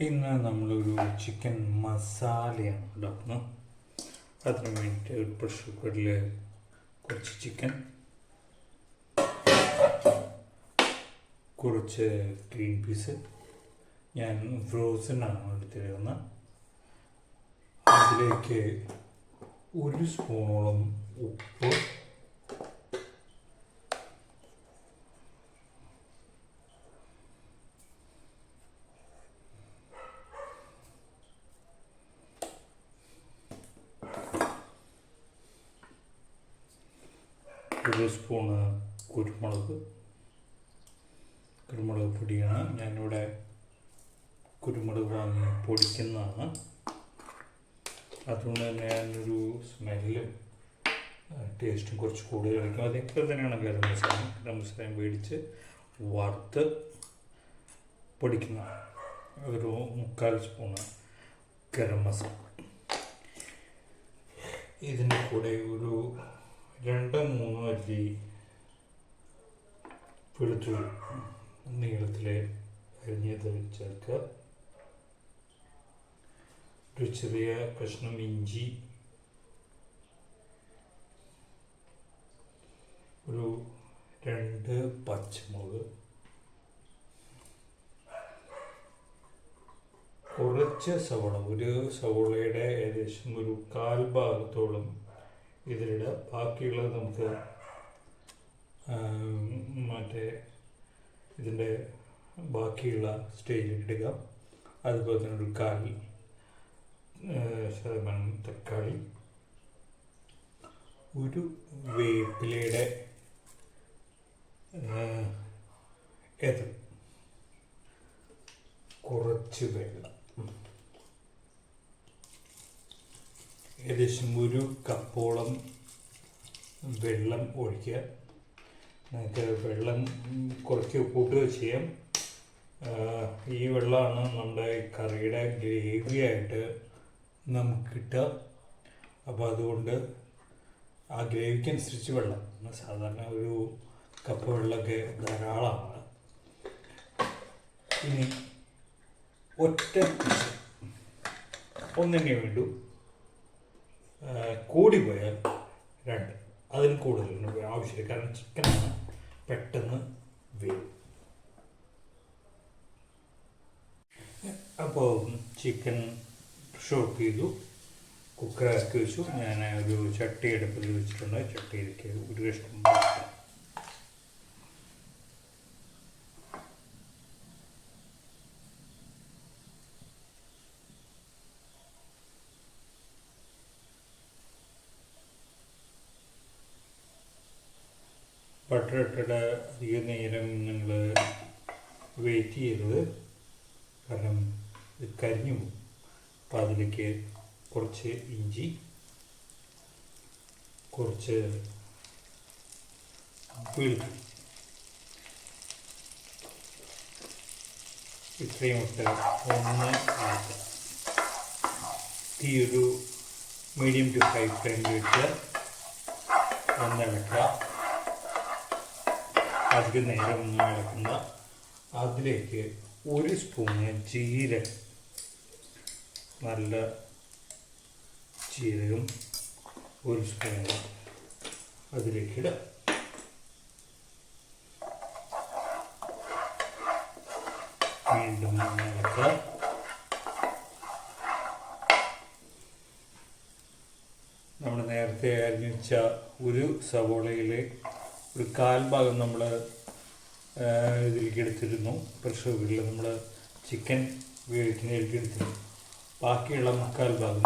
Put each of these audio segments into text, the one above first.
ഇന്ന് നമ്മളൊരു ചിക്കൻ മസാലയാണ് ഉണ്ടാക്കുന്നത്. അതിന് വേണ്ടിയിട്ട് ഒരു പ്രഷർ കുക്കറിൽ കുറച്ച് ചിക്കൻ, കുറച്ച് ഗ്രീൻ പീസ്, ഞാൻ ഫ്രോസൺ ആണ് എടുത്തിരുന്നത്. അതിലേക്ക് ഒരു സ്പൂണോളം ഉപ്പ്, ഒരു സ്പൂണ് കുരുമുളക് പൊടിയാണ്. ഞാനിവിടെ കുരുമുളക് വാങ്ങി പൊടിക്കുന്നതാണ്. അതുകൊണ്ട് തന്നെ ഞാനൊരു സ്മെല്ലും ടേസ്റ്റും കുറച്ച് കൂടുതലായിരിക്കും. അതേപോലെ തന്നെയാണ് ഗരം മസാലയും മേടിച്ച് വറുത്ത് പൊടിക്കുന്ന ഒരു 3/4 സ്പൂണ് ഗരം മസാല. ഇതിൻ്റെ കൂടെ ഒരു 2-3 അല്ലി വെളുത്തുള്ളി നീളത്തിൽ അരിഞ്ഞത് ചേർക്കുക. ഒരു ചെറിയ കഷ്ണം ഇഞ്ചി, ഒരു 2 പച്ചമുളക്, കുറച്ച് സവോള, ഒരു സവോളയുടെ ഏകദേശം ഒരു 1/4 ഭാഗത്തോളം ഇതിലിടുക. ബാക്കിയുള്ളത് നമുക്ക് ഇതിൻ്റെ ബാക്കിയുള്ള സ്റ്റേജിൽ ഇടുക. അതുപോലെ തന്നെ ഒരു 1/4% തക്കാളി, ഒരു വേപ്പിലയുടെ കുറച്ച് വെള്ളം, ഏകദേശം 1 കപ്പോളം വെള്ളം ഒഴിക്കുക. നിങ്ങൾക്ക് വെള്ളം കുറച്ച് കൂട്ടുക ചെയ്യാം. ഈ വെള്ളമാണ് നമ്മുടെ കറിയുടെ ഗ്രേവിയായിട്ട് നമുക്ക് കിട്ടുക. അപ്പോൾ അതുകൊണ്ട് ആ ഗ്രേവിക്കനുസരിച്ച് വെള്ളം, സാധാരണ ഒരു കപ്പ് വെള്ളമൊക്കെ ധാരാളമാണ്. ഇനി ഒറ്റ ഒന്നെണ്ണേ വേണ്ടു, കൂടിപ്പോയാൽ 2, അതിന് കൂടുതൽ ആവശ്യമില്ല. കാരണം ചിക്കനാണ്, പെട്ടെന്ന് വേവും. അപ്പോൾ ചിക്കൻ ഷോപ്പ് ചെയ്തു, കുക്കറാക്കി വെച്ചു. ഞാൻ ഒരു ചട്ടി അടുപ്പിൽ വെച്ചിട്ടുണ്ട്. ചട്ടിയിലേക്ക് ഒരു കഷ്ണം ബട്ടർ ഇട്ടിട്ട് അധികം നേരം നിങ്ങൾ വെയിറ്റ് ചെയ്തത്, കാരണം ഇത് കരിഞ്ഞു പോകും. അപ്പോൾ അതിലേക്ക് കുറച്ച് ഇഞ്ചി, കുറച്ച് വെളുത്തുള്ളി, ഇത്രയും ഇട്ട് ഒന്ന് ആക്കുക. തീ ഒരു മീഡിയം ടു ഹൈ ഫ്ലെയിമിൽ വെച്ച് ഒന്ന് ഇളക്കുക. അധികം നേരം ഒന്നും ഇളക്കുന്ന. അതിലേക്ക് 1 സ്പൂണ് ജീരകം, നല്ല ജീരകം 1 സ്പൂണ് അതിലേക്ക് ഇടുക. വീണ്ടും ഇളക്കുക. നമ്മൾ നേരത്തെ അരിഞ്ഞു വെച്ച ഒരു സവോളയിൽ ഒരു 1/4 ഭാഗം നമ്മൾ ഇതിലേക്ക് എടുത്തിരുന്നു. പ്രഷർ കുക്കറിൽ നമ്മൾ ചിക്കൻ വേവിക്കുന്നതിലേക്ക് എടുത്തിരുന്നു. ബാക്കിയുള്ള 3/4 ഭാഗം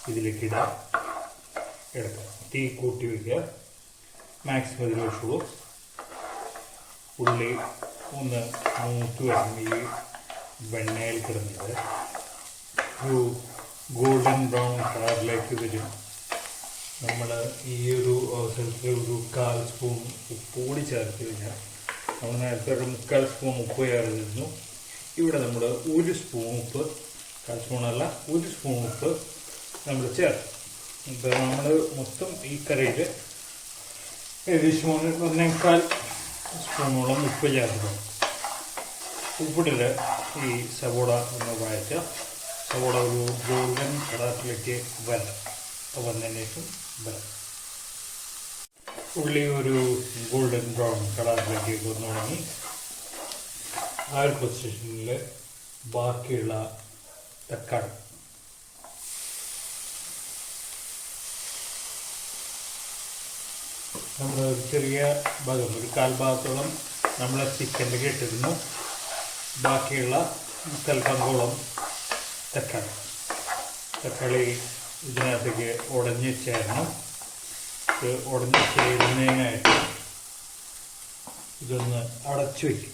ഇതിലേക്ക് എടുക്കുക. തീ കൂട്ടി വയ്ക്കുക. മാക്സിമം ഇതിൽ വെച്ചുള്ളൂ. ഉള്ളി ഒന്ന് മൂത്ത് വരുന്ന ഈ വെണ്ണയിൽ കിടന്നത് ഒരു ഗോൾഡൻ ബ്രൗൺ കളറിലേക്ക് വരും. നമ്മൾ ഈ ഒരു അവസരത്തിൽ ഒരു 1/4 സ്പൂൺ ഉപ്പ് കൂടി ചേർത്ത് കഴിഞ്ഞാൽ, നമ്മൾ നേരത്തെ ഒരു 3/4 സ്പൂൺ ഉപ്പ് ചേർത്തിരുന്നു. ഇവിടെ നമ്മൾ 1 സ്പൂൺ ഉപ്പ്, 1/4 സ്പൂണല്ല 1 സ്പൂൺ ഉപ്പ് നമ്മൾ ചേർത്ത്. ഇപ്പോൾ നമ്മൾ മൊത്തം ഈ കറിയിൽ ഏകദേശം 1.25 സ്പൂണോളം ഉപ്പ് ചേർക്കണം. ഉപ്പിട്ടിൽ ഈ സവോള ഒന്ന് വഴറ്റുക. സവോള ഒരു ഗോൾഡൻ കളറിലേക്ക് വന്നതിന് ശേഷം ഉള്ളി ഒരു ഗോൾഡൻ ബ്രൗൺ കളറിലേക്ക് വന്നു തുടങ്ങി. ആ ഒരു പൊസിഷനിൽ ബാക്കിയുള്ള തക്കാളി നമ്മൾ ഒരു ചെറിയ ഭാഗം, ഒരു കാൽ ഭാഗത്തോളം നമ്മൾ ചിക്കനിലേക്ക് ഇട്ടിരുന്നു. ബാക്കിയുള്ള കൽപ്പങ്കോളം തക്കാളി ഇതിനകത്തേക്ക് ഉടഞ്ഞ് ചേരണം. ഉടഞ്ഞ് ചേരുന്നതിനായിട്ട് ഇതൊന്ന് അടച്ചു വയ്ക്കും.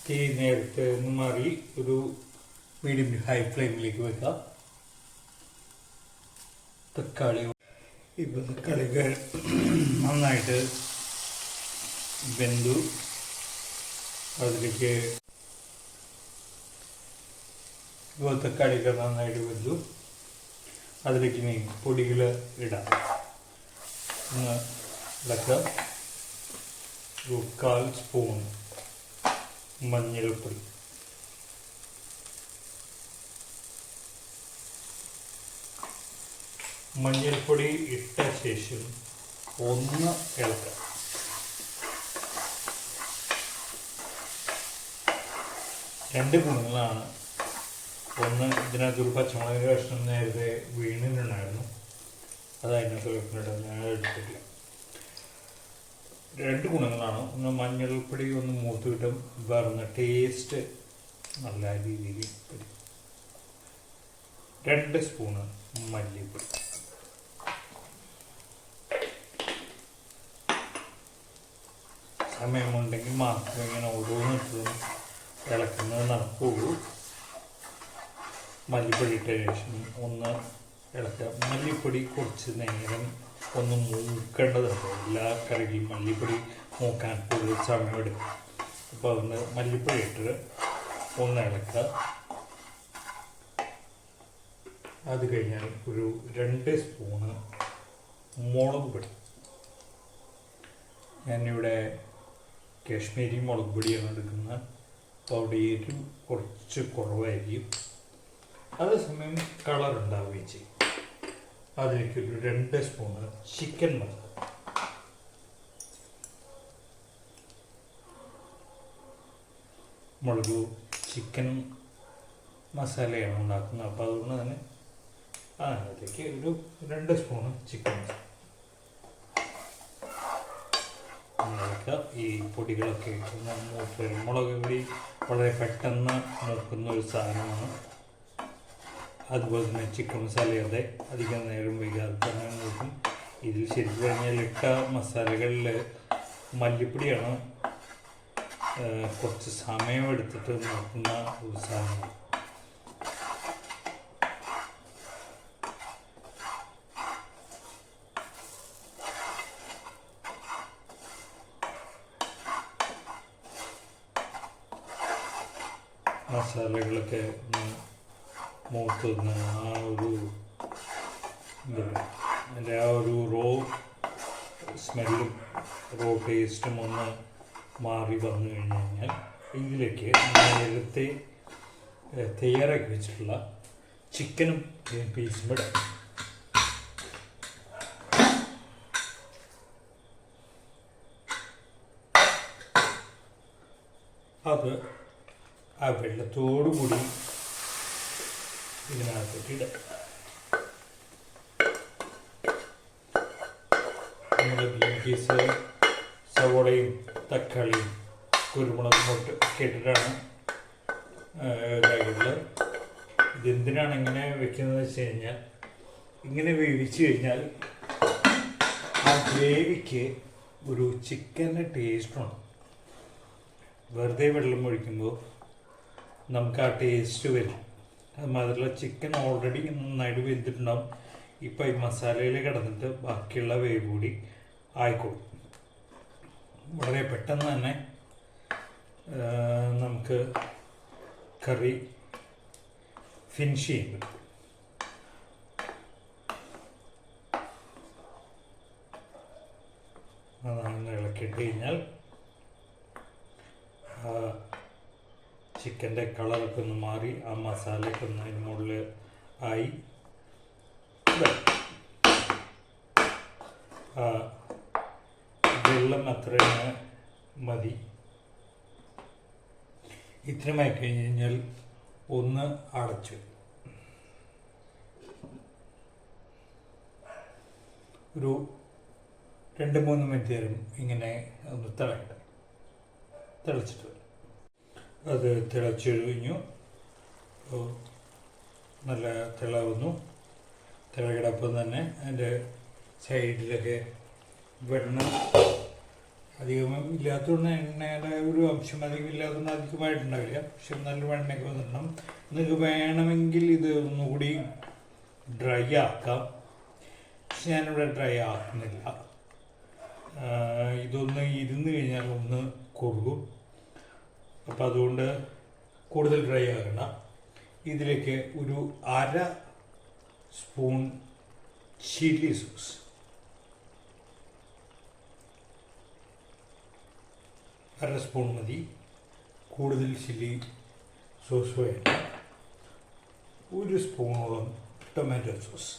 തീ നേരത്തെ ഒന്ന് മാറി ഒരു മീഡിയം ഹൈ ഫ്ലെയിമിലേക്ക് വെക്കാം. തക്കാളിക്ക് നന്നായിട്ട് വെന്തു. അതിലേക്ക് തക്കാളിക്ക് നന്നായിട്ട് വെന്തു. അതിലേക്ക് ഇനി പൊടികൾ ഇടാം. ഒന്ന് ഇളക്കുക. ഒരു 1/4 സ്പൂൺ മഞ്ഞൾപ്പൊടി, മഞ്ഞൾപ്പൊടി ഇട്ട ശേഷം ഒന്ന് ഇളക്കുക. രണ്ട് ഗുണങ്ങളാണ്. ഒന്ന്, ഇതിനകത്തൊരു പച്ചമുളക് കഷ്ണം നേരത്തെ വീണിട്ടുണ്ടായിരുന്നു, അത് അതിനകത്ത് വെക്കുന്നുണ്ട്, ഞാൻ എടുത്തിട്ടില്ല. രണ്ട് ഗുണങ്ങളാണ്. ഒന്ന്, മഞ്ഞൾപ്പൊടി ഒന്ന് മൂത്ത് കിട്ടും, വേറെ ടേസ്റ്റ് നല്ല രീതിയിൽ വരും. 2 സ്പൂണ് മല്ലിപ്പൊടി. സമയമുണ്ടെങ്കിൽ മാത്രം ഇങ്ങനെ ഓരോന്നിട്ടും ഇളക്കുന്നത് നടക്കുകയുള്ളൂ. മല്ലിപ്പൊടി ഇട്ട ശേഷം ഒന്ന് ഇളക്കുക. മല്ലിപ്പൊടി കുറച്ച് നേരം ഒന്ന് മൂക്കേണ്ടതുണ്ട്. എല്ലാ കറികളും മല്ലിപ്പൊടി മൂക്കാൻ കൂടുതൽ സമയമെടുക്കും. അപ്പോൾ അതുകൊണ്ട് മല്ലിപ്പൊടി ഇട്ട് ഒന്ന് ഇളക്കുക. അത് കഴിഞ്ഞാൽ ഒരു 2 സ്പൂണ് മുളക് പൊടി. ഞാനിവിടെ കാശ്മീരി മുളക് പൊടിയാണ് എടുക്കുന്നത്. അപ്പോൾ അവിടെ എരിവ് കുറച്ച് കുറവായിരിക്കും, അതേസമയം കളർ ഉണ്ടാവുകയും ചെയ്യും. അതിലേക്കൊരു 2 സ്പൂണ് ചിക്കൻ മസാല. മുളക് ചിക്കൻ മസാലയാണ് ഉണ്ടാക്കുന്നത്. അപ്പോൾ അതുകൊണ്ട് തന്നെ അതിലേക്ക് ഒരു 2 സ്പൂണ് ചിക്കൻ മസാല. ഈ പൊടികളൊക്കെ മൂത്ത് വരും. മുളക് പൊടി വളരെ പെട്ടെന്ന് മൂക്കുന്ന ഒരു സാധനമാണ്. അതുപോലെ തന്നെ ചിക്കൻ മസാലയുടെ അധികം നേരം വൈകാതെ തന്നെ മൂക്കും. ഇതിൽ ശരിക്കും പറഞ്ഞാൽ ഇട്ട മസാലകളിൽ മല്ലിപ്പൊടിയാണ് കുറച്ച് സമയമെടുത്തിട്ട് നോക്കുന്ന ഒരു സാധനം. മസാലകളൊക്കെ മൂത്തുന്ന ആ ഒരു അതിൻ്റെ ആ ഒരു റോ സ്മെല്ലും റോ ടേസ്റ്റും ഒന്ന് മാറി വന്നു കഴിഞ്ഞ് കഴിഞ്ഞാൽ ഇതിലേക്ക് നേരത്തെ തയ്യാറാക്കി വെച്ചിട്ടുള്ള ചിക്കനും പീസും ഇടാം. അത് ആ വെള്ളത്തോടു കൂടി ഇതിനകത്തേക്ക് ഇടാം. നമ്മുടെ ഗ്രീൻ പീസ്, സവോളയും തക്കാളിയും കുരുമുളകും ഒക്കെ ഇട്ടിട്ടാണ് ഇതായിട്ടുള്ളത്. ഇതെന്തിനാണ് ഇങ്ങനെ വെക്കുന്നത് വെച്ച് കഴിഞ്ഞാൽ, ഇങ്ങനെ വേവിച്ച് കഴിഞ്ഞാൽ ആ ഗ്രേവിക്ക് ഒരു ചിക്കൻ്റെ ടേസ്റ്റുണ്ട്. വെറുതെ വെള്ളം ഒഴിക്കുമ്പോൾ നമുക്ക് ആ ടേസ്റ്റ് വരും. അത് മാത്രമല്ല ചിക്കൻ ഓൾറെഡി നന്നായിട്ട് വെന്തിട്ടുണ്ടാവും. ഇപ്പം ഈ മസാലയിൽ കിടന്നിട്ട് ബാക്കിയുള്ള വേവ് കൂടി ആയിക്കോളും. വളരെ പെട്ടെന്ന് തന്നെ നമുക്ക് കറി ഫിനിഷ് ചെയ്യാൻ പറ്റും. അതാണ് ഇളക്കിയിട്ട് കഴിഞ്ഞാൽ ചിക്കൻ്റെ കളറൊക്കെ ഒന്ന് മാറി ആ മസാലയൊക്കെ ഒന്ന് അതിന് മുകളിൽ ആയി വെള്ളം അത്രയും മതി. ഇത്രയുമായി കഴിഞ്ഞ് കഴിഞ്ഞാൽ ഒന്ന് അടച്ചു ഒരു 2-3 മിനിറ്റ് നേരം ഇങ്ങനെ ഒന്ന് തിളച്ചിട്ട് അത് തിളച്ചു കഴിഞ്ഞു. നല്ല തിളവുന്നു. തിളകിടപ്പം തന്നെ അതിൻ്റെ സൈഡിലൊക്കെ വെണ്ണ അധികം ഇല്ലാത്തതുകൊണ്ട് എണ്ണയുടെ ഒരു അംശം അധികം ഇല്ലാത്തതുകൊണ്ട് അധികമായിട്ടുണ്ടാവില്ല. പക്ഷെ നല്ല വെണ്ണയൊക്കെ വന്നിടണം. നിങ്ങൾക്ക് വേണമെങ്കിൽ ഇത് ഒന്നുകൂടി ഡ്രൈ ആക്കാം. പക്ഷെ ഞാനിവിടെ ഡ്രൈ ആക്കുന്നില്ല. ഇതൊന്ന് ഇരുന്ന് കഴിഞ്ഞാൽ ഒന്ന് കുറുകും. അപ്പം അതുകൊണ്ട് കൂടുതൽ ഡ്രൈ ആകണ്ട. ഇതിലേക്ക് ഒരു 1/2 സ്പൂൺ ചില്ലി സോസ്, 1/2 സ്പൂൺ മതി. കൂടുതൽ ചില്ലി സോസ് വേണ്ട. 1 സ്പൂണോളം ടൊമാറ്റോ സോസ്,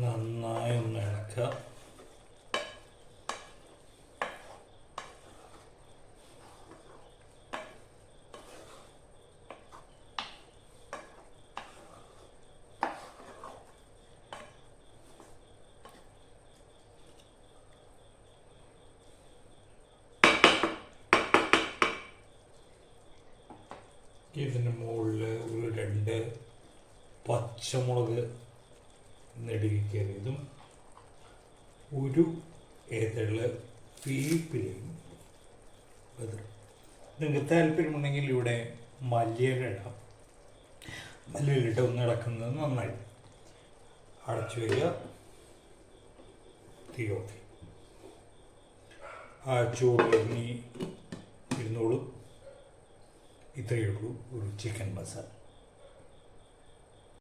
നന്നായി ഒന്ന് ഇളക്കുക. ഇതിന് മുകളിൽ ഒരു 2 പച്ചമുളക് നെടുകിക്കറിയതും ഒരു ഏതള് വേപ്പിലയും വെതറും. നിങ്ങൾക്ക് താല്പര്യമുണ്ടെങ്കിൽ ഇവിടെ മല്ലിയില ഇടാം. മല്ലിയിലിട്ട് ഒന്ന് ഇളക്കുന്നത് നന്നായി. അടച്ചു വരിക, തീ ഓഫ്. ആ ചൂടിൽ ഇരുന്നോളും. ഇത്രയേ ഉള്ളൂ ഒരു ചിക്കൻ മസാല.